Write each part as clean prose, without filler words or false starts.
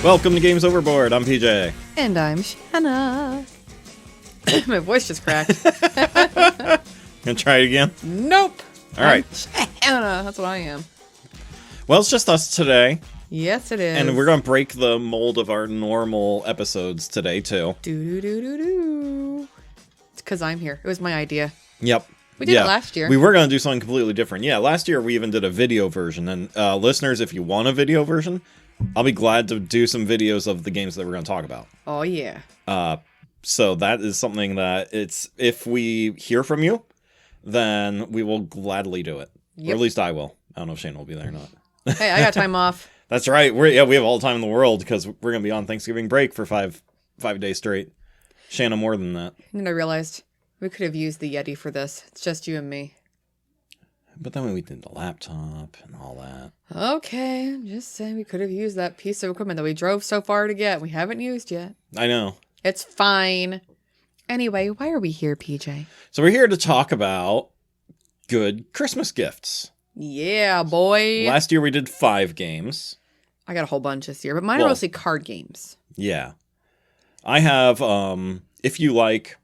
Welcome to Games Overboard. I'm PJ. And I'm Shanna. My voice just cracked. Gonna try it again? Nope. All right. Shanna. That's what I am. Well, it's just us today. Yes, it is. And we're gonna break the mold of our normal episodes today, too. Do. It's because I'm here. It was my idea. Yep. We did it last year. We were going to do something completely different. Yeah, last year we even did a video version. And listeners, if you want a video version, I'll be glad to do some videos of the games that we're going to talk about. Oh, yeah. So that is something that if we hear from you, then we will gladly do it. Yep. Or at least I will. I don't know if Shane will be there or not. Hey, I got time off. That's right. We have all the time in the world because we're going to be on Thanksgiving break for five days straight. Shanna more than that. And I realized we could have used the Yeti for this. It's just you and me. But then we did the laptop and all that. Okay, I'm just saying we could have used that piece of equipment that we drove so far to get. We haven't used yet. I know. It's fine. Anyway, why are we here, PJ? So we're here to talk about good Christmas gifts. Yeah, boy. Last year we did 5 games. I got a whole bunch this year, but mine are mostly card games. Yeah. I have, if you like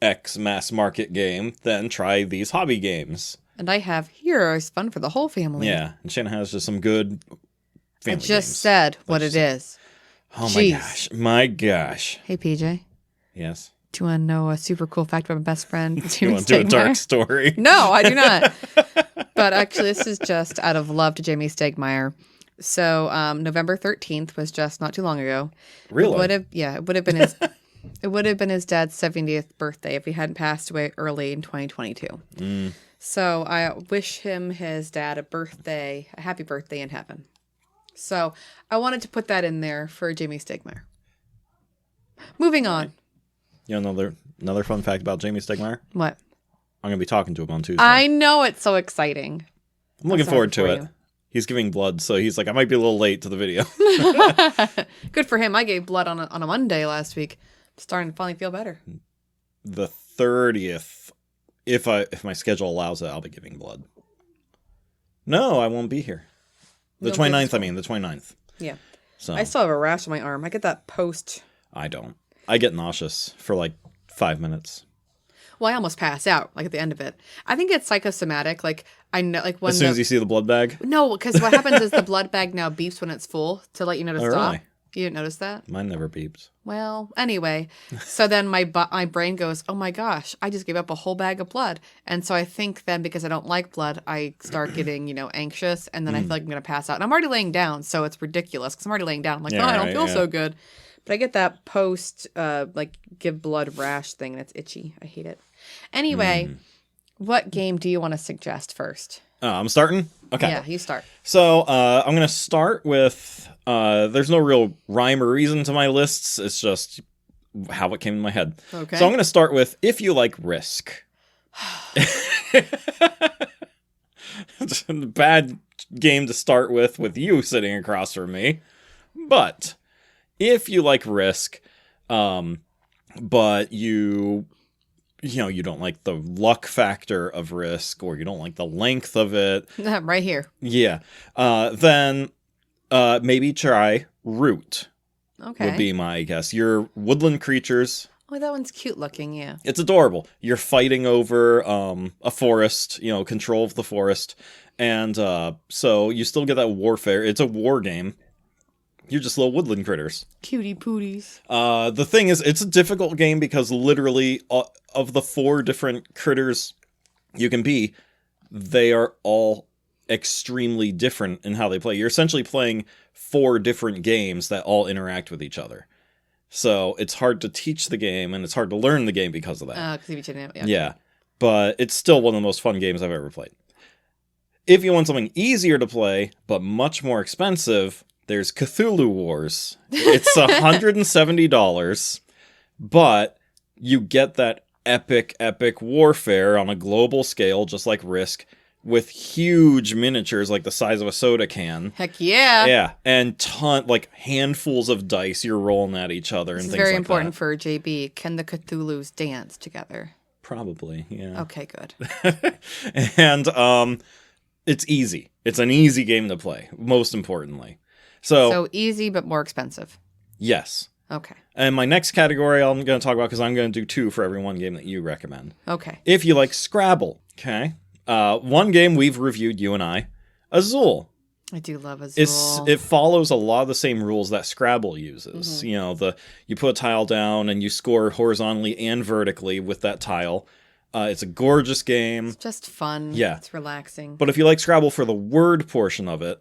X mass market game, then try these hobby games. And I have Heroes, fun for the whole family. Yeah, and Shanna has just some good family games. I just said what it is. Oh Jeez. my gosh. Hey, PJ. Yes? Do you want to know a super cool fact about my best friend? Do you want to do a dark story? No, I do not. But actually, this is just out of love to Jamie Stegmaier. So November 13th was just not too long ago. Really? It would have been his... It would have been his dad's 70th birthday if he hadn't passed away early in 2022. Mm. So I wish his dad a happy birthday in heaven. So I wanted to put that in there for Jamie Stegmaier. Moving on. You know another fun fact about Jamie Stegmaier? What? I'm going to be talking to him on Tuesday. I know, it's so exciting. I'm looking forward to it. He's giving blood, so he's like, I might be a little late to the video. Good for him. I gave blood on a Monday last week. I'm starting to finally feel better. The 30th, if my schedule allows it, I'll be giving blood. No, I won't be here. The 29th, the 29th. Yeah. So I still have a rash on my arm. I get that post. I don't. I get nauseous for like 5 minutes. Well, I almost pass out, like, at the end of it. I think it's psychosomatic. Like, I know, like, when as soon as you see the blood bag? No, because what happens is the blood bag now beeps when it's full to let you know to stop. Really? You didn't notice that? Mine never beeps. Well, anyway, so then my brain goes, oh my gosh, I just gave up a whole bag of blood. And so I think then because I don't like blood, I start getting, anxious, and then I feel like I'm going to pass out. And I'm already laying down, so it's ridiculous because I'm already laying down. I'm like, I don't feel so good. But I get that post, give blood rash thing, and it's itchy. I hate it. Anyway, what game do you want to suggest first? I'm starting? Okay. Yeah, you start. So I'm going to start with, there's no real rhyme or reason to my lists. It's just how it came in my head. Okay. So I'm going to start with If You Like Risk. It's a bad game to start with you sitting across from me. But if you like Risk, but you don't like the luck factor of Risk, or you don't like the length of it. Right here. Yeah. Then maybe try Root. Okay. Would be my guess. You're woodland creatures. Oh, that one's cute looking, yeah. It's adorable. You're fighting over a forest, control of the forest. And so you still get that warfare. It's a war game. You're just little woodland critters. Cutie pooties. The thing is, it's a difficult game because literally of the 4 different critters you can be, they are all extremely different in how they play. You're essentially playing 4 different games that all interact with each other. So it's hard to teach the game, and it's hard to learn the game because of that. Because of each other. Yeah. Yeah, but it's still one of the most fun games I've ever played. If you want something easier to play, but much more expensive, there's Cthulhu Wars. It's $170, but you get that epic warfare on a global scale, just like Risk, with huge miniatures like the size of a soda can. Heck yeah. Yeah, and handfuls of dice you're rolling at each other and things like that. It's very important for JB. Can the Cthulhus dance together? Probably, yeah. Okay, good. And it's easy. It's an easy game to play, most importantly. So easy, but more expensive. Yes. Okay. And my next category I'm going to talk about, because I'm going to do 2 for every one game that you recommend. Okay. If you like Scrabble, okay? One game we've reviewed, you and I, Azul. I do love Azul. It follows a lot of the same rules that Scrabble uses. Mm-hmm. You know, you put a tile down and you score horizontally and vertically with that tile. It's a gorgeous game. It's just fun. Yeah. It's relaxing. But if you like Scrabble for the word portion of it,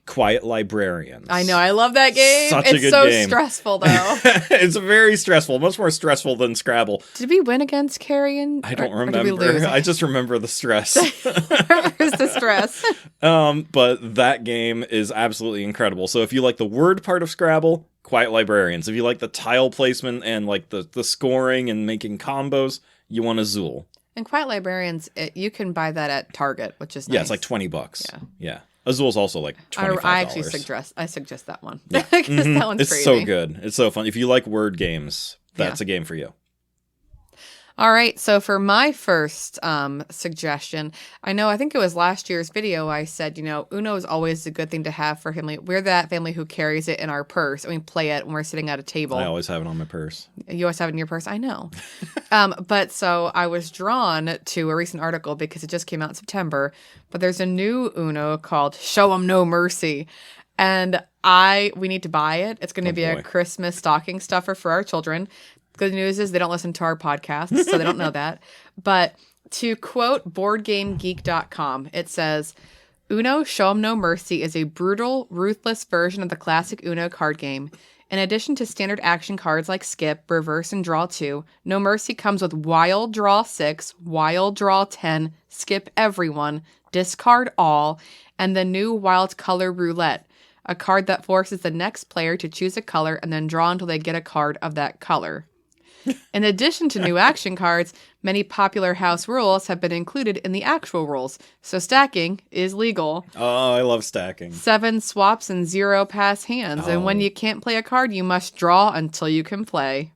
Quiet Librarians. I know. I love that game. Such a good it's so game. stressful, though. It's very stressful. Much more stressful than Scrabble. Did we win against Carrion? I don't Or did we remember. lose? I just remember the stress. Where's the stress? But that game is absolutely incredible. So if you like the word part of Scrabble, Quiet Librarians. If you like the tile placement and like the scoring and making combos, you want Azul. And Quiet Librarians, you can buy that at Target, which is nice. Yeah, it's like $20. Yeah. Azul's also like $25. I actually suggest that one. Yeah. Because that one's it's crazy. so good. It's so fun. If you like word games, that's a game for you. All right, so for my first suggestion, I think it was last year's video, I said, Uno is always a good thing to have for family. We're that family who carries it in our purse, and we play it when we're sitting at a table. I always have it on my purse. You always have it in your purse? I know. But so I was drawn to a recent article because it just came out in September, but there's a new Uno called Show 'em No Mercy. And we need to buy it. It's going to be a Christmas stocking stuffer for our children. Good news is they don't listen to our podcast, so they don't know that. But to quote BoardGameGeek.com, it says, Uno Show 'em No Mercy is a brutal, ruthless version of the classic Uno card game. In addition to standard action cards like Skip, Reverse, and Draw 2, No Mercy comes with Wild Draw 6, Wild Draw 10, Skip Everyone, Discard All, and the new Wild Color Roulette, a card that forces the next player to choose a color and then draw until they get a card of that color. In addition to new action cards, many popular house rules have been included in the actual rules, so stacking is legal. Oh, I love stacking. 7 swaps and 0 pass hands, and when you can't play a card, you must draw until you can play.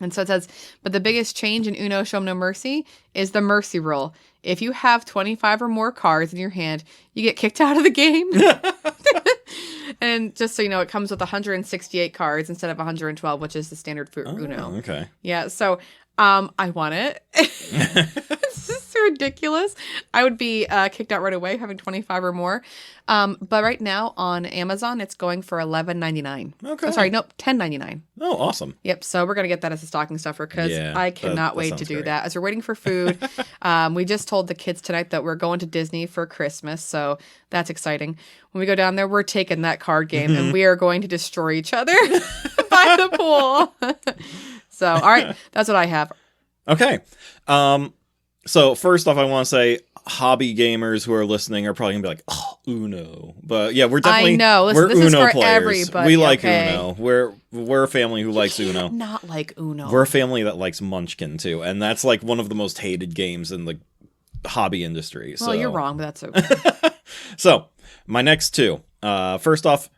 And so it says, but the biggest change in Uno Show 'em No Mercy is the mercy rule. If you have 25 or more cards in your hand, you get kicked out of the game. And just so you know, it comes with 168 cards instead of 112, which is the standard for Uno. Okay. Yeah, so I want it. It's just ridiculous. I would be kicked out right away having 25 or more. But right now on Amazon, it's going for $11.99. Okay. Oh, sorry, nope, $10.99. Oh, awesome. Yep, so we're going to get that as a stocking stuffer because I cannot wait to do great. that. As we're waiting for food, we just told the kids tonight that we're going to Disney for Christmas, so that's exciting. When we go down there, we're taking that card game, and we are going to destroy each other by the pool. So, all right, that's what I have. Okay. So first off, I want to say hobby gamers who are listening are probably gonna be like, "Oh, Uno," but yeah, we're definitely. I know. Listen, we're this Uno is for players. everybody. We like okay? Uno. We're a family who likes Uno. Not like Uno. We're a family that likes Munchkin too, and that's like one of the most hated games in the hobby industry. Well, so. you're wrong, but that's okay. So my next 2. First off,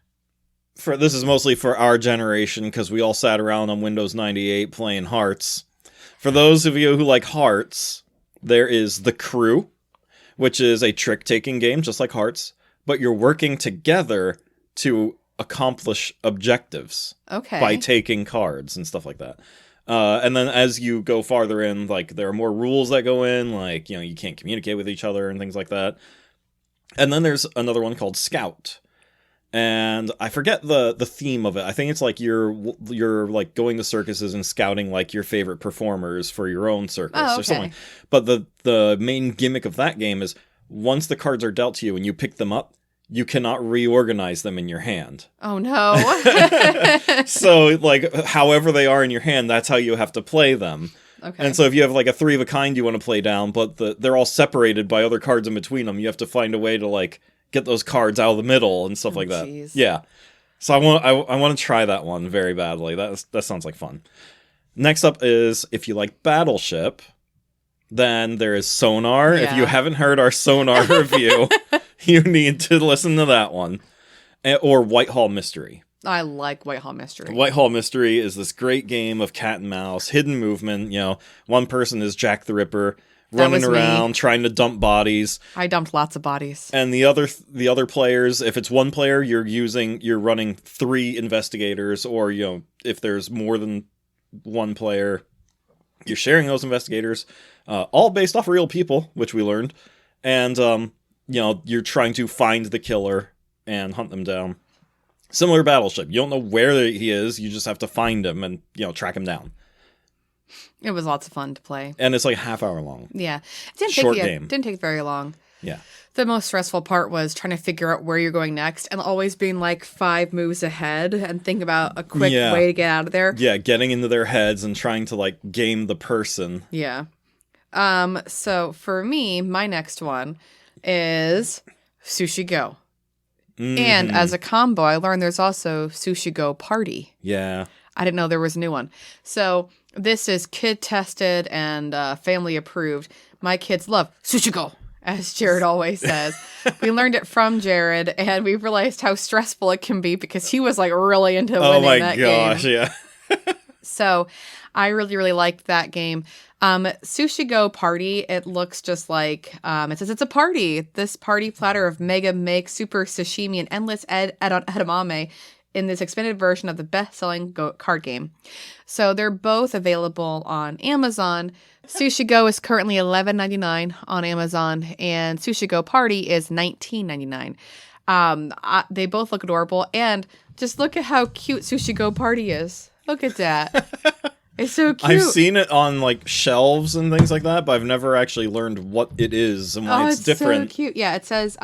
this is mostly for our generation because we all sat around on Windows 98 playing Hearts. For those of you who like Hearts, there is The Crew, which is a trick-taking game just like Hearts, but you're working together to accomplish objectives by taking cards and stuff like that. And then as you go farther in, like there are more rules that go in, like you can't communicate with each other and things like that. And then there's another one called Scout. And I forget the theme of it. I think it's like you're like going to circuses and scouting like your favorite performers for your own circus or something. But the main gimmick of that game is once the cards are dealt to you and you pick them up, you cannot reorganize them in your hand. Oh no. So like however they are in your hand, that's how you have to play them. Okay. And so if you have like a 3 of a kind you want to play down, but they're all separated by other cards in between them, you have to find a way to like get those cards out of the middle and stuff like that. Geez. Yeah. So I want to try that one very badly. That sounds like fun. Next up is if you like Battleship, then there is Sonar. Yeah. If you haven't heard our Sonar review, you need to listen to that one. Or Whitehall Mystery. I like Whitehall Mystery. Whitehall Mystery is this great game of cat and mouse, hidden movement. One person is Jack the Ripper, running was me. around, trying to dump bodies. I dumped lots of bodies. And the other players, if it's one player, you're running 3 investigators, or if there's more than one player, you're sharing those investigators, all based off real people, which we learned, and you're trying to find the killer and hunt them down. Similar Battleship. You don't know where he is, you just have to find him and, track him down. It was lots of fun to play. And it's like a half hour long. Yeah. Game. Didn't take very long. Yeah. The most stressful part was trying to figure out where you're going next and always being like 5 moves ahead and think about a quick way to get out of there. Yeah, getting into their heads and trying to like game the person. Yeah. So for me, my next one is Sushi Go. Mm-hmm. And as a combo, I learned there's also Sushi Go Party. Yeah. I didn't know there was a new one. So this is kid tested and family approved. My kids love Sushi Go, as Jared always says. We learned it from Jared, and we realized how stressful it can be because he was like really into winning that game. Oh my gosh, yeah. So I really, really liked that game. Sushi Go Party, it looks just like, it says it's a party. This party platter of mega make super sashimi and endless edamame in this expanded version of the best-selling card game. So they're both available on Amazon. Sushi Go is currently $11.99 on Amazon, and Sushi Go Party is $19.99. They both look adorable, and just look at how cute Sushi Go Party is. Look at that. It's so cute. I've seen it on like shelves and things like that, but I've never actually learned what it is and why it's different. So cute. Yeah, it says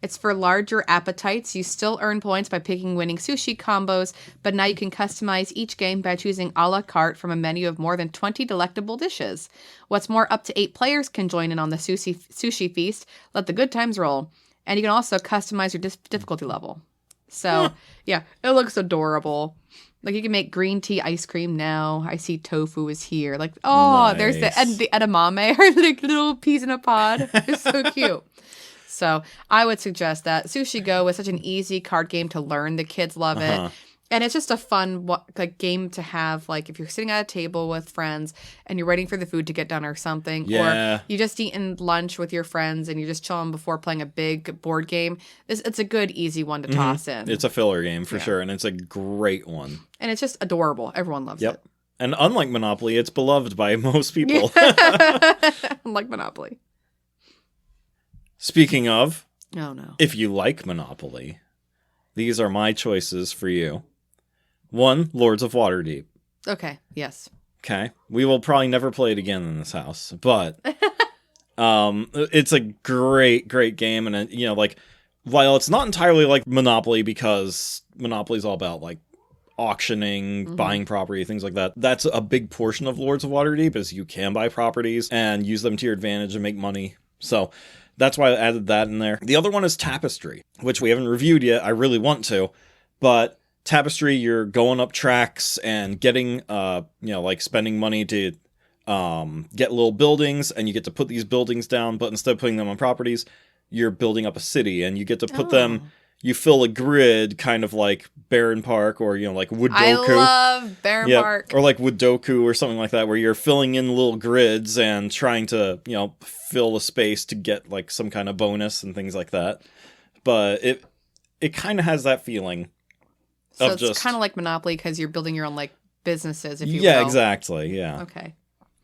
it's for larger appetites. You still earn points by picking winning sushi combos, but now you can customize each game by choosing a la carte from a menu of more than 20 delectable dishes. What's more, up to 8 players can join in on the sushi feast. Let the good times roll. And you can also customize your difficulty level. So, yeah, it looks adorable. Like, you can make green tea ice cream now. I see tofu is here. Like, oh, nice. There's the edamame, or like little peas in a pod. It's so cute. So I would suggest that. Sushi Go is such an easy card game to learn. The kids love it. And it's just a fun game to have, like, if you're sitting at a table with friends and you're waiting for the food to get done or something. Yeah. Or you just eating lunch with your friends and you're just chilling before playing a big board game. It's a good, easy one to toss in. It's a filler game for sure, and it's a great one. And it's just adorable. Everyone loves it. And unlike Monopoly, it's beloved by most people. Unlike Monopoly. Speaking of, oh no, if you like Monopoly, these are my choices for you. 1, Lords of Waterdeep. Okay, yes. Okay. We will probably never play it again in this house, but it's a great, great game. And, while it's not entirely like Monopoly, because Monopoly is all about, like, auctioning, buying property, things like that. That's a big portion of Lords of Waterdeep, is you can buy properties and use them to your advantage and make money. So that's why I added that in there. The other one is Tapestry, which we haven't reviewed yet. I really want to, but Tapestry, you're going up tracks and getting, spending money to get little buildings, and you get to put these buildings down, but instead of putting them on properties, you're building up a city, and you get to put them, you fill a grid, kind of like Baron Park, or, like Woodoku. I love Baron Park. Or like Woodoku or something like that, where you're filling in little grids and trying to, fill the space to get, like, some kind of bonus and things like that. But it kind of has that feeling. So it's kind of like Monopoly, because you're building your own, like, businesses, if you will. Yeah, exactly, yeah. Okay.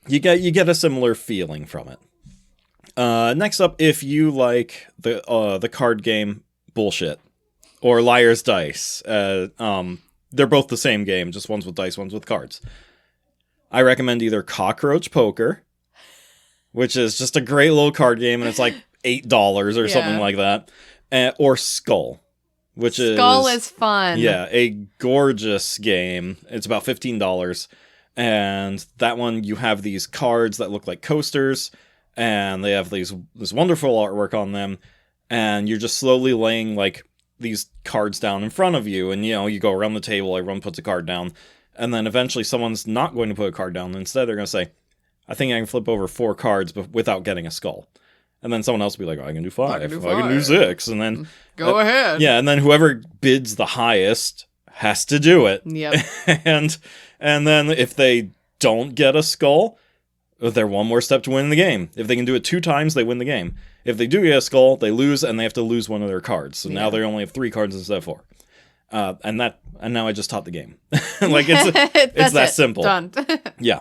You get a similar feeling from it. Next up, if you like the card game Bullshit, or Liar's Dice, they're both the same game, just one's with dice, one's with cards. I recommend either Cockroach Poker, which is just a great little card game, and it's like $8 or something like that, or Skull. Skull is fun. Yeah, a gorgeous game. It's about $15. And that one, you have these cards that look like coasters, and they have this wonderful artwork on them, and you're just slowly laying, like, these cards down in front of you, and, you go around the table, everyone puts a card down, and then eventually someone's not going to put a card down. Instead, they're going to say, I think I can flip over 4 cards without getting a skull. And then someone else will be like, I can do 5. I can do 6. And then... Go ahead. Yeah, and then whoever bids the highest has to do it. Yep. and then if they don't get a skull, they're one more step to win the game. If they can do it 2 times, they win the game. If they do get a skull, they lose, and they have to lose one of their cards. So now they only have 3 cards instead of 4. And now I just taught the game. Like it's that simple. Done. Yeah.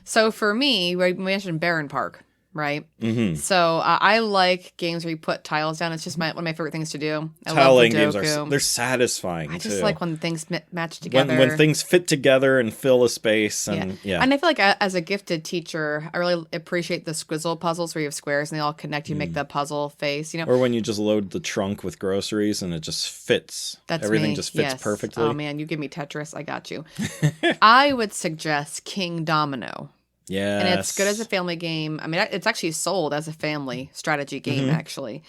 So for me, we mentioned Baron Park, right? Mm-hmm. So I like games where you put tiles down. It's just one of my favorite things to do. Tile laying games they're satisfying. I just too. like when things match together. When things fit together and fill a space. And yeah. And I feel like as a gifted teacher, I really appreciate the squizzle puzzles where you have squares and they all connect. You make the puzzle face, Or when you just load the trunk with groceries and it just fits. Everything just fits perfectly. Oh man, you give me Tetris, I got you. I would suggest King Domino. Yeah. And it's good as a family game. I mean, it's actually sold as a family strategy game, actually.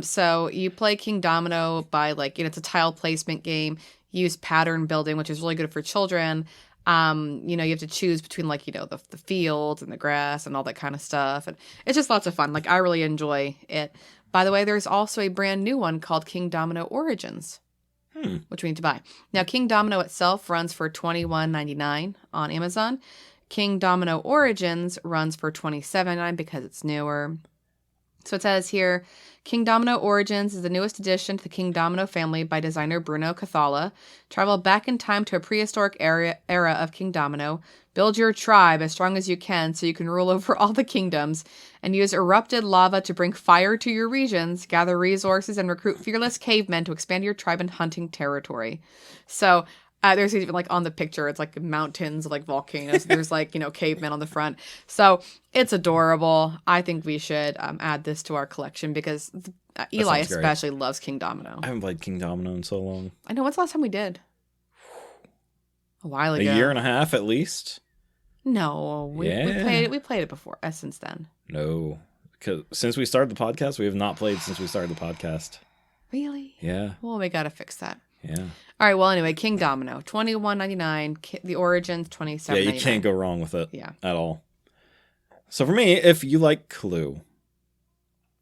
So you play King Domino by, it's a tile placement game. You use pattern building, which is really good for children. You have to choose between, the fields and the grass and all that kind of stuff. And it's just lots of fun. I really enjoy it. By the way, there's also a brand new one called King Domino Origins, which we need to buy. Now, King Domino itself runs for $21.99 on Amazon. King Domino Origins runs for $27.99 because it's newer. So it says here, King Domino Origins is the newest addition to the King Domino family by designer Bruno Cathala. Travel back in time to a prehistoric era of King Domino. Build your tribe as strong as you can so you can rule over all the kingdoms. And use erupted lava to bring fire to your regions. Gather resources and recruit fearless cavemen to expand your tribe and hunting territory. So there's even on the picture, it's mountains, volcanoes. There's cavemen on the front. So it's adorable. I think we should add this to our collection because Eli especially loves King Domino. I haven't played King Domino in so long. I know. When's the last time we did? A while ago. A year and a half at least. No, we played it before. Since then. No, because since we started the podcast, we have not played since we started the podcast. Really? Yeah. Well, we gotta fix that. Yeah. All right. Well, anyway, King Domino, $21.99. The Origins, $27.99. Yeah, you can't go wrong with it. Yeah. At all. So for me, if you like Clue,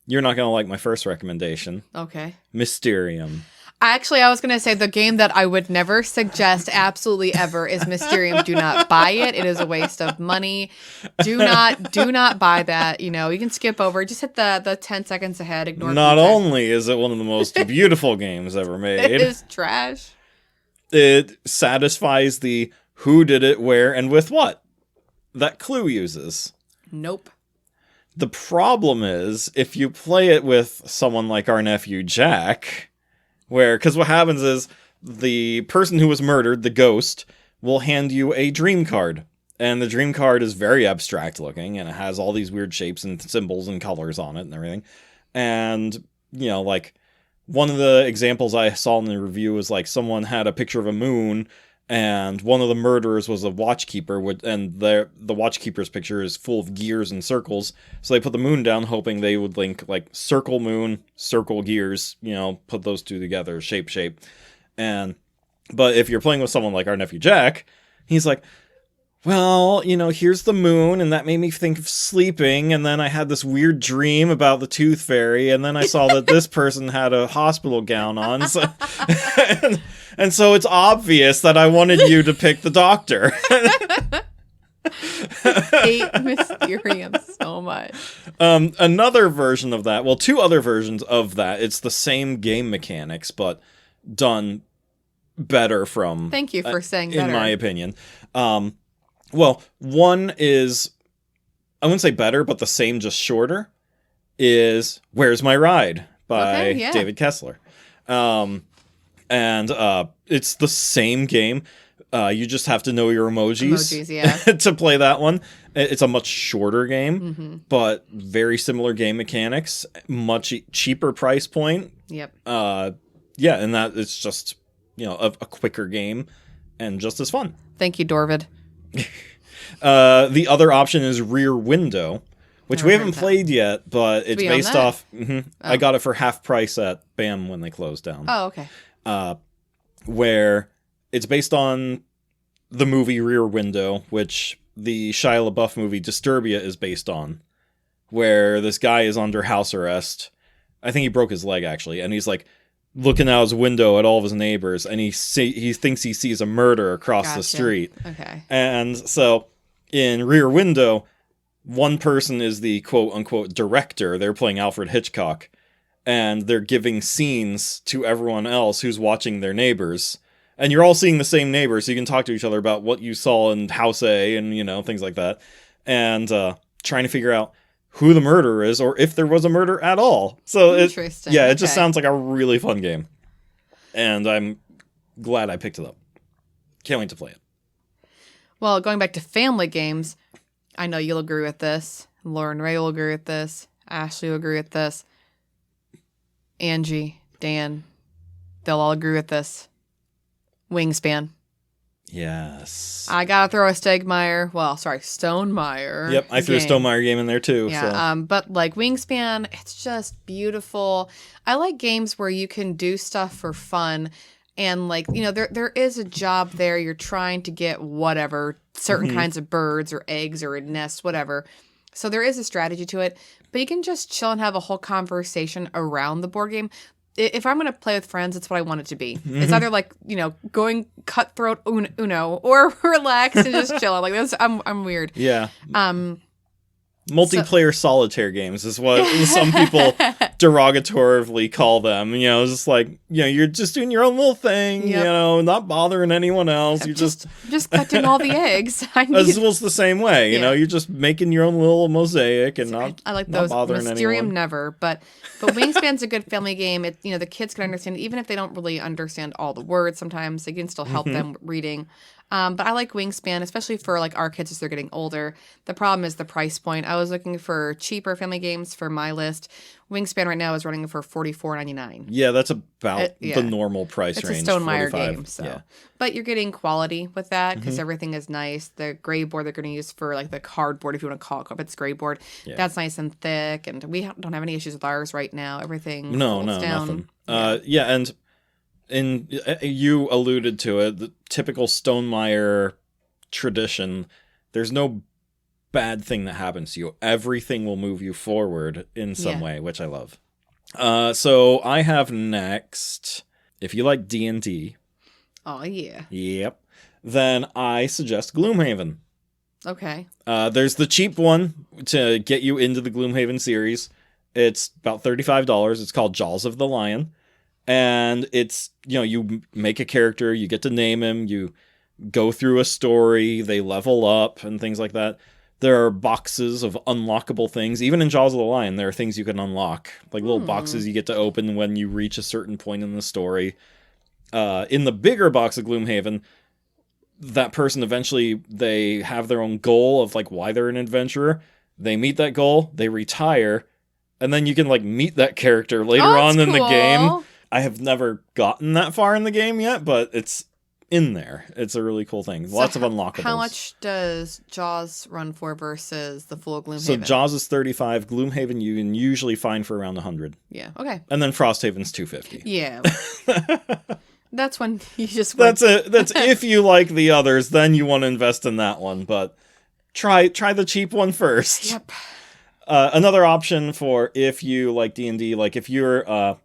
you're not gonna like my first recommendation. Okay. Mysterium. Actually, I was going to say the game that I would never suggest absolutely ever is Mysterium. Do not buy it. It is a waste of money. Do not buy that. You can skip over. Just hit the 10 seconds ahead. Ignore. Not only is it one of the most beautiful games ever made. It is trash. It satisfies the who did it, where, and with what that Clue uses. Nope. The problem is if you play it with someone like our nephew Jack... because what happens is the person who was murdered, the ghost, will hand you a dream card. And the dream card is very abstract looking, and it has all these weird shapes and symbols and colors on it and everything. And, one of the examples I saw in the review was someone had a picture of a moon, and one of the murderers was a watchkeeper, and the watchkeeper's picture is full of gears and circles. So they put the moon down, hoping they would link circle moon, circle gears. Put those two together, shape. But if you're playing with someone like our nephew Jack, he's like, well, here's the moon, and that made me think of sleeping, and then I had this weird dream about the tooth fairy, and then I saw that this person had a hospital gown on, so, and so it's obvious that I wanted you to pick the doctor. Hate Mysterium so much. Another version of that, well, 2 other versions of that, it's the same game mechanics, but done better from... Thank you for saying better. In my opinion. Well, one is, I wouldn't say better, but the same, just shorter, is Where's My Ride by David Kessler. And it's the same game. You just have to know your emojis to play that one. It's a much shorter game, but very similar game mechanics, much cheaper price point. Yep. And that it's just, a quicker game and just as fun. Thank you, Dorvid. The other option is Rear Window, which we haven't played yet, but it's based off... I got it for half price at BAM when they closed down. Oh, okay. Where it's based on the movie Rear Window, which the Shia LaBeouf movie Disturbia is based on, where this guy is under house arrest. I think he broke his leg, actually, and he's looking out his window at all of his neighbors, and he thinks he sees a murder across the street. Okay. And so in Rear Window, one person is the quote-unquote director. They're playing Alfred Hitchcock, and they're giving scenes to everyone else who's watching their neighbors. And you're all seeing the same neighbors, so you can talk to each other about what you saw in House A and, things like that. And trying to figure out who the murderer is, or if there was a murder at all. So Interesting. it just sounds like a really fun game. And I'm glad I picked it up. Can't wait to play it. Well, going back to family games, I know you'll agree with this. Lauren Ray will agree with this. Ashley will agree with this. Angie, Dan, they'll all agree with this. Wingspan. Yes. I gotta throw a Stonemeyer Yep, I threw a Stonemeyer game in there too. Yeah, but like Wingspan, it's just beautiful. I like games where you can do stuff for fun, and like there is a job there. You're trying to get whatever certain kinds of birds or eggs or a nest, whatever. So there is a strategy to it, but you can just chill and have a whole conversation around the board game. If I'm going to play with friends, it's what I want it to be. Mm-hmm. It's either like, going cutthroat Uno or relax and just chill. Like this, I'm weird. Yeah. Multiplayer solitaire games is what some people derogatorily call them. Just like, you're just doing your own little thing, not bothering anyone else. You're just cutting all the eggs. Azul's the same way, you're just making your own little mosaic and I like not those. bothering Mysterium anyone. Never, but Wingspan's a good family game. It, the kids can understand, even if they don't really understand all the words sometimes, they can still help them reading. But I like Wingspan, especially for like our kids as they're getting older. The problem is the price point. I was looking for cheaper family games for my list. Wingspan right now is running for $44.99. Yeah, that's about the normal price range. It's a Stonemeyer 45. game, so. But you're getting quality with that because everything is nice. The gray board they're going to use for like the cardboard, if you want to call it, it's gray board. Yeah. That's nice and thick, and we don't have any issues with ours right now. Everything no, down. Nothing. And you alluded to it, the typical Stonemeyer tradition, there's no bad thing that happens to you. Everything will move you forward in some way, which I love. So I have next, if you like D&D. Oh, yeah. Yep. Then I suggest Gloomhaven. Okay. There's the cheap one to get you into the Gloomhaven series. It's about $35. It's called Jaws of the Lion. And it's, you make a character, you get to name him, you go through a story, they level up and things like that. There are boxes of unlockable things. Even in Jaws of the Lion, there are things you can unlock. Like little boxes you get to open when you reach a certain point in the story. In the bigger box of Gloomhaven, that person eventually, they have their own goal of like why they're an adventurer. They meet that goal, they retire, and then you can like meet that character later on in the game. I have never gotten that far in the game yet, but it's in there. It's a really cool thing. Lots of unlockables. How much does Jaws run for versus the full Gloomhaven? So Jaws is $35. Gloomhaven you can usually find for around $100. Yeah. Okay. And then Frosthaven's $250. Yeah. That's when you just. That's if you like the others, then you want to invest in that one. But try the cheap one first. Yep. Another option for if you like D&D, like if you're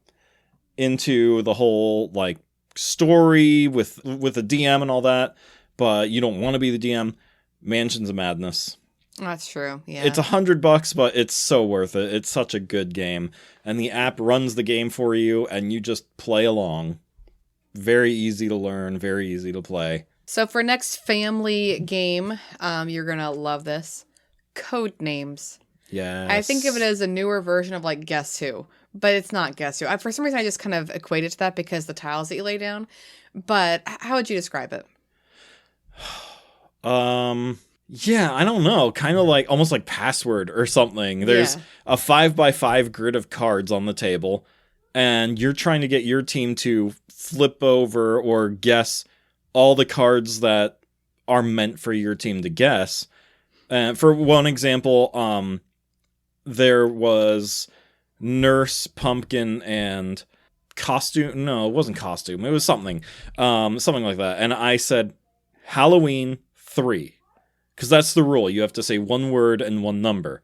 into the whole like story with the DM and all that, but you don't want to be the DM, Mansions of Madness. That's true. Yeah. It's $100, but it's so worth it. It's such a good game. And the app runs the game for you and you just play along. Very easy to learn, very easy to play. So for next family game, you're going to love this. Code Names. Yes. I think of it as a newer version of like Guess Who, but it's not Guess Who. For some reason, I just kind of equate it to that because the tiles that you lay down. But how would you describe it? Yeah, I don't know. Kind of like almost like Password or something. There's a 5x5 grid of cards on the table, and you're trying to get your team to flip over or guess all the cards that are meant for your team to guess. For one example, there was Nurse, Pumpkin, and Costume. No, it wasn't Costume. It was something. Something like that. And I said Halloween 3. Because that's the rule. You have to say one word and one number.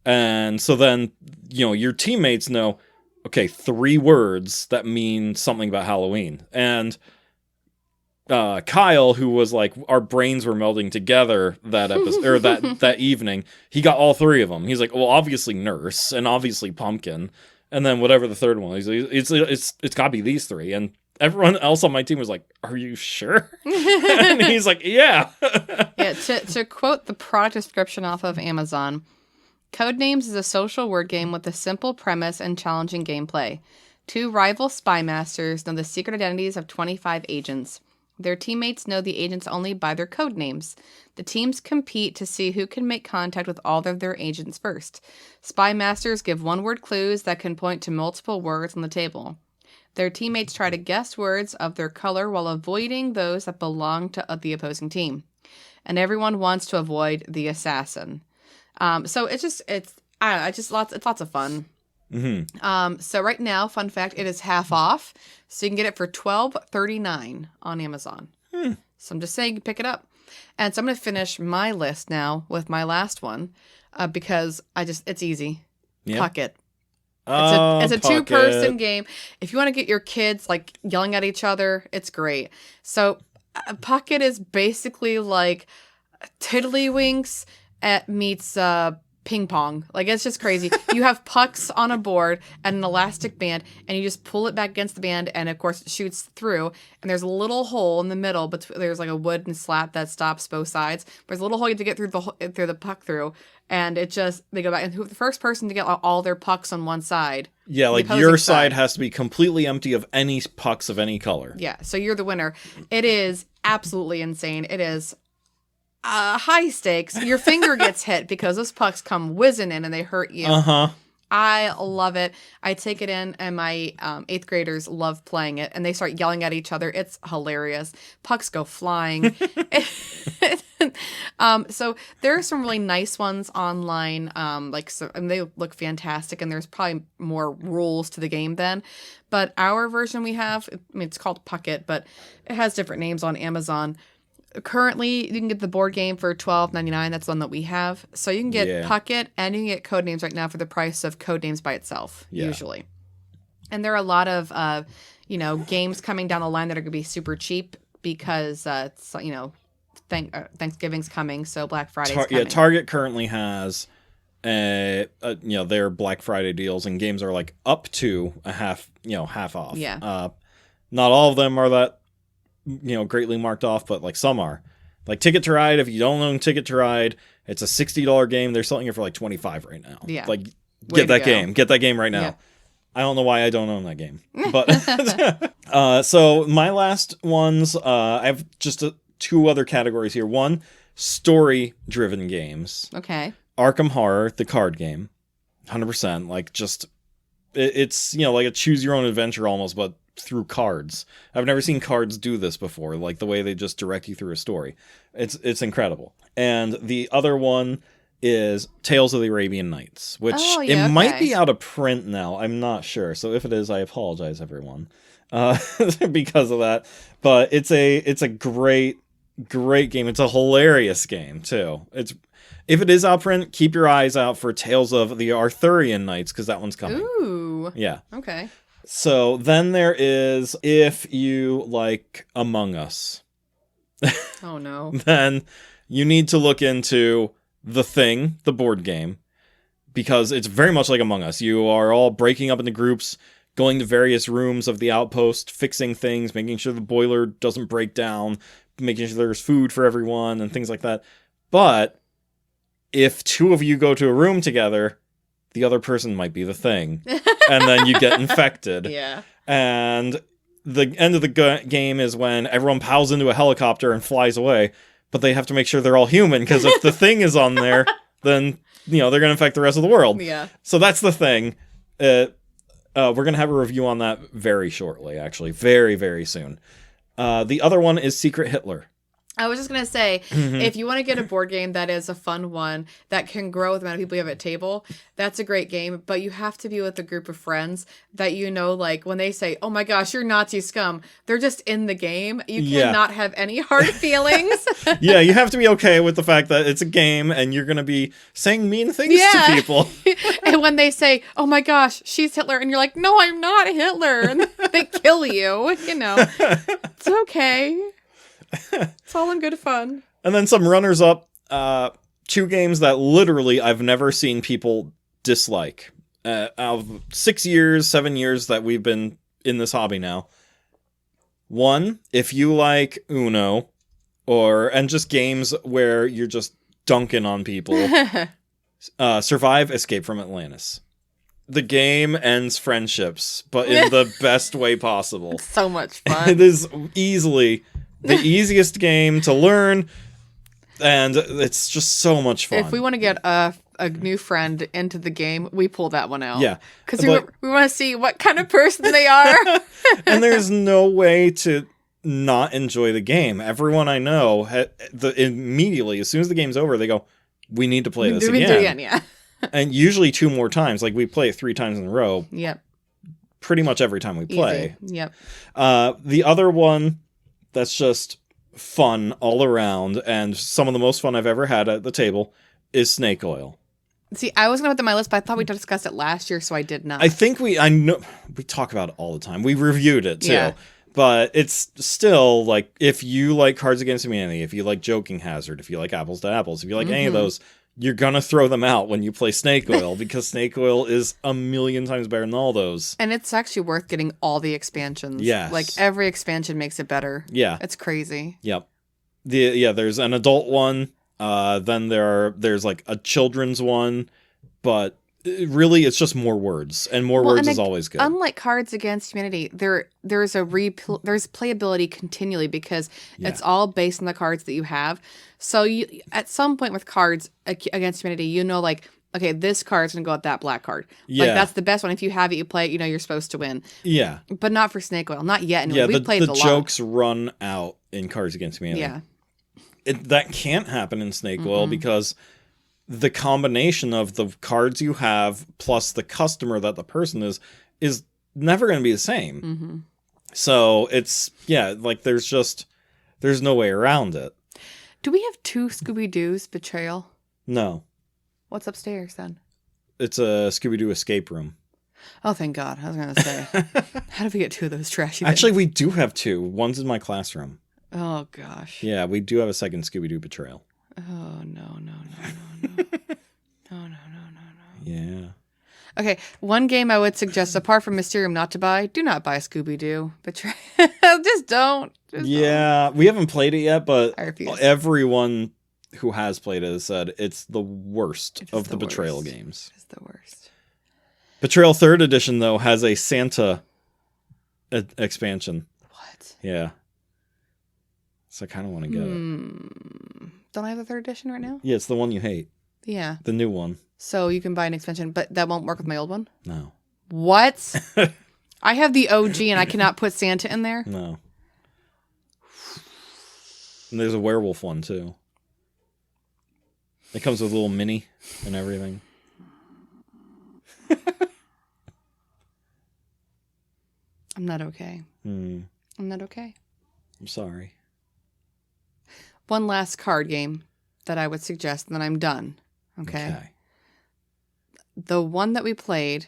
And so then, your teammates know, okay, 3 words that mean something about Halloween. And Kyle, who was like, our brains were melding together that episode or that evening, he got all three of them. He's like, well, obviously Nurse and obviously Pumpkin, and then whatever the third one is, it's got to be these three. And everyone else on my team was like, are you sure? And he's like, yeah. Yeah. To quote the product description off of Amazon, Codenames is a social word game with a simple premise and challenging gameplay. Two rival spy masters know the secret identities of 25 agents. Their teammates know the agents only by their code names. The teams compete to see who can make contact with all of their agents first. Spy masters give one-word clues that can point to multiple words on the table. Their teammates try to guess words of their color while avoiding those that belong to the opposing team. And everyone wants to avoid the assassin. So it's lots of fun. Mm-hmm. So right now, fun fact, it is half off. So you can get it for $12.39 on Amazon. So I'm just saying, you can pick it up. And so I'm going to finish my list now with my last one because it's easy. Yeah. Puckit. It's a Puckit. 2-person game. If you want to get your kids like yelling at each other, it's great. So Puckit is basically like Tiddlywinks meets ping pong. Like, it's just crazy. You have pucks on a board and an elastic band, and you just pull it back against the band, and of course it shoots through, and there's a little hole in the middle, but there's like a wooden slat that stops both sides. There's a little hole you have to get through the puck through, and they go back, and the first person to get all their pucks on one side. Yeah, like your side has to be completely empty of any pucks of any color. Yeah, so you're the winner. It is absolutely insane. It is high stakes. Your finger gets hit because those pucks come whizzing in and they hurt you. Uh-huh. I love it. I take it in, and my 8th graders love playing it, and they start yelling at each other. It's hilarious. Pucks go flying. So there are some really nice ones online, and they look fantastic, and there's probably more rules to the game then. But our version we have, it's called Puckit, but it has different names on Amazon. Currently, you can get the board game for $12.99. That's the one that we have. So you can get Puckit, and you can get Codenames right now for the price of Codenames by itself, usually. And there are a lot of, games coming down the line that are going to be super cheap because, Thanksgiving's coming, so Black Friday's coming. Yeah, Target currently has, their Black Friday deals, and games are like up to half off. Yeah. Not all of them are that, greatly marked off, but like some are. Like Ticket to Ride, if you don't own Ticket to Ride, it's a $60 game. They're selling it for like $25 right now. Yeah. Like, get that game. Get that game right now. Yeah. I don't know why I don't own that game. But so my last ones, I have just two other categories here. One, story-driven games. Okay. Arkham Horror, the card game. 100%. Like, just, it's, like a choose-your-own-adventure almost, but through cards. I've never seen cards do this before, like the way they just direct you through a story. It's incredible. And the other one is Tales of the Arabian Nights, which might be out of print now. I'm not sure. So if it is, I apologize, everyone, because of that. But it's a great game. It's a hilarious game too. If it is out of print, keep your eyes out for Tales of the Arthurian Nights, because that one's coming. Ooh. Yeah. Okay. So then there is, if you like Among Us. Oh no. Then you need to look into The Thing, the board game, because it's very much like Among Us. You are all breaking up into groups, going to various rooms of the outpost, fixing things, making sure the boiler doesn't break down, making sure there's food for everyone, and things like that. But if two of you go to a room together, the other person might be the thing, and then you get infected. Yeah. And the end of the game is when everyone piles into a helicopter and flies away, but they have to make sure they're all human, because if the thing is on there, then, they're going to infect the rest of the world. Yeah. So that's the thing. We're going to have a review on that very shortly, actually. Very, very soon. The other one is Secret Hitler. I was just going to say, if you want to get a board game that is a fun one that can grow with the amount of people you have at table, that's a great game. But you have to be with a group of friends that like when they say, oh my gosh, you're Nazi scum, they're just in the game. You cannot have any hard feelings. Yeah, you have to be okay with the fact that it's a game and you're going to be saying mean things to people. And when they say, oh my gosh, she's Hitler, and you're like, no, I'm not Hitler. And they kill you, It's okay. It's all in good fun. And then some runners-up, 2 games that literally I've never seen people dislike. Out of 6 years, 7 years that we've been in this hobby now. 1, if you like Uno, and just games where you're just dunking on people, Survive Escape from Atlantis. The game ends friendships, but in the best way possible. So much fun. It is easily the easiest game to learn, and it's just so much fun. If we want to get a new friend into the game, we pull that one out. Yeah. Because we want to see what kind of person they are. And there's no way to not enjoy the game. Everyone I know, immediately, as soon as the game's over, they go, we need to play this again. Yeah. And usually 2 more times. Like, we play it 3 times in a row. Yep. Pretty much every time we play. Easy. Yep. The other one that's just fun all around, and some of the most fun I've ever had at the table, is Snake Oil. See, I was going to put that on my list, but I thought we discussed it last year, so I did not. I know we talk about it all the time. We reviewed it too. Yeah. But it's still, like, if you like Cards Against Humanity, if you like Joking Hazard, if you like Apples to Apples, if you like any of those, you're gonna throw them out when you play Snake Oil, because Snake Oil is a million times better than all those. And it's actually worth getting all the expansions. Yes. Like, every expansion makes it better. Yeah. It's crazy. Yep. There's an adult one, then there's like a children's one, but really it's just more words, and more words is always good. Unlike Cards Against Humanity, there's playability continually, because it's all based on the cards that you have. So you, at some point with Cards Against Humanity, you know, like, okay, this card's gonna go at that black card. Yeah. Like, that's the best one. If you have it, you play it, you know you're supposed to win. Yeah. But not for Snake Oil. Not yet. Anyway. Yeah, We played it a lot. the jokes run out in Cards Against Humanity. Yeah. That can't happen in Snake Oil, because the combination of the cards you have plus the customer that the person is never going to be the same. Mm-hmm. So it's, like there's no way around it. Do we have 2 Scooby-Doo's Betrayal? No. What's upstairs then? It's a Scooby-Doo escape room. Oh, thank God. I was going to say, how did we get 2 of those trashy things? Actually, we do have 2. One's in my classroom. Oh, gosh. Yeah, we do have a second Scooby-Doo Betrayal. Oh, no. No. Yeah. Okay, one game I would suggest, apart from Mysterium, not to buy. Do not buy Scooby-Doo. Just don't. Don't. We haven't played it yet, but I refuse. Everyone who has played it has said it's the worst of the Betrayal games. It's the worst. Betrayal 3rd Edition, though, has a Santa expansion. What? Yeah. So I kind of want to get it. Don't I have the 3rd edition right now? Yeah, it's the one you hate. Yeah. The new one. So you can buy an expansion, but that won't work with my old one? No. What? I have the OG and I cannot put Santa in there? No. And there's a werewolf one, too. It comes with a little mini and everything. I'm not okay. I'm not okay. I'm sorry. One last card game that I would suggest, and then I'm done. Okay. The one that we played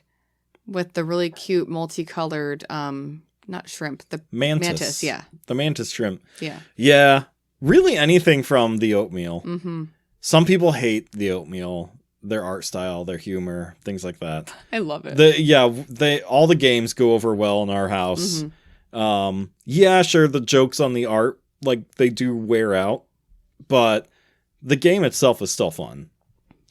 with the really cute multicolored, not shrimp, the mantis. Yeah. The mantis shrimp. Yeah. Yeah. Really anything from the oatmeal. Mm-hmm. Some people hate the oatmeal, their art style, their humor, things like that. I love it. All the games go over well in our house. Mm-hmm. Sure, the jokes on the art, like, they do wear out, but the game itself is still fun.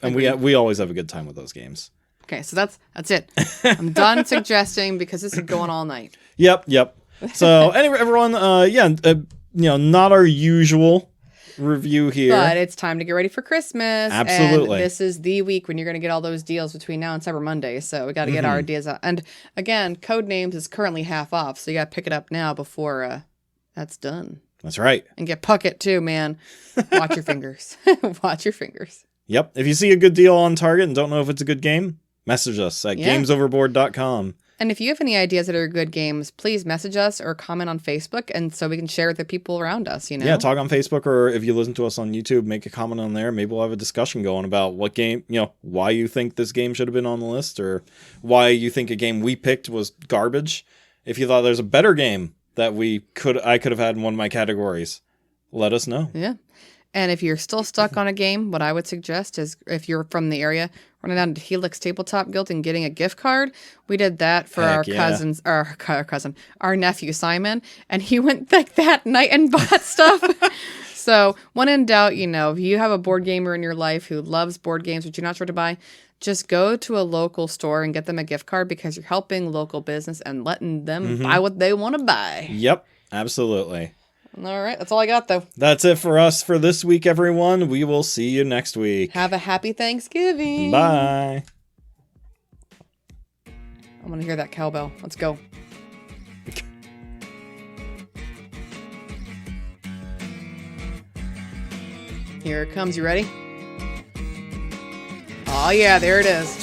And we always have a good time with those games. Okay, so that's it. I'm done suggesting, because this is going all night. Yep. So anyway, everyone, not our usual review here. But it's time to get ready for Christmas. Absolutely. And this is the week when you're going to get all those deals between now and Cyber Monday. So we got to get our ideas out. And again, Codenames is currently half off. So you got to pick it up now before that's done. That's right. And get Puckett too, man. Watch your fingers. Watch your fingers. Yep. If you see a good deal on Target and don't know if it's a good game, message us at gamesoverboard.com. And if you have any ideas that are good games, please message us or comment on Facebook, and so we can share with the people around us, you know? Yeah, talk on Facebook, or if you listen to us on YouTube, make a comment on there. Maybe we'll have a discussion going about what game, why you think this game should have been on the list, or why you think a game we picked was garbage. If you thought there's a better game that I could have had in one of my categories, let us know. Yeah. And if you're still stuck on a game, what I would suggest is if you're from the area, running down to Helix Tabletop Guild and getting a gift card. We did that for Heck our nephew Simon, and he went like that night and bought stuff. So when in doubt, if you have a board gamer in your life who loves board games, but you're not sure what to buy, just go to a local store and get them a gift card because you're helping local business and letting them buy what they want to buy. Yep, absolutely. All right, that's all I got, though. That's it for us for this week, everyone. We will see you next week. Have a happy Thanksgiving. Bye. I want to hear that cowbell. Let's go. Here it comes. You ready? Oh, yeah, there it is.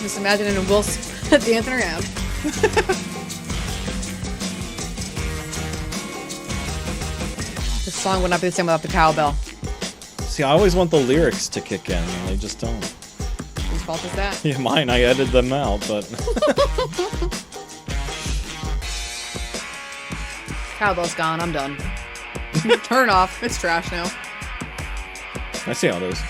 Just imagining Will dancing around. This song would not be the same without the cowbell. See, I always want the lyrics to kick in, and they just don't. Whose fault is that? Yeah, mine. I edited them out, but... Cowbell's gone. I'm done. Turn off. It's trash now. I see how it is.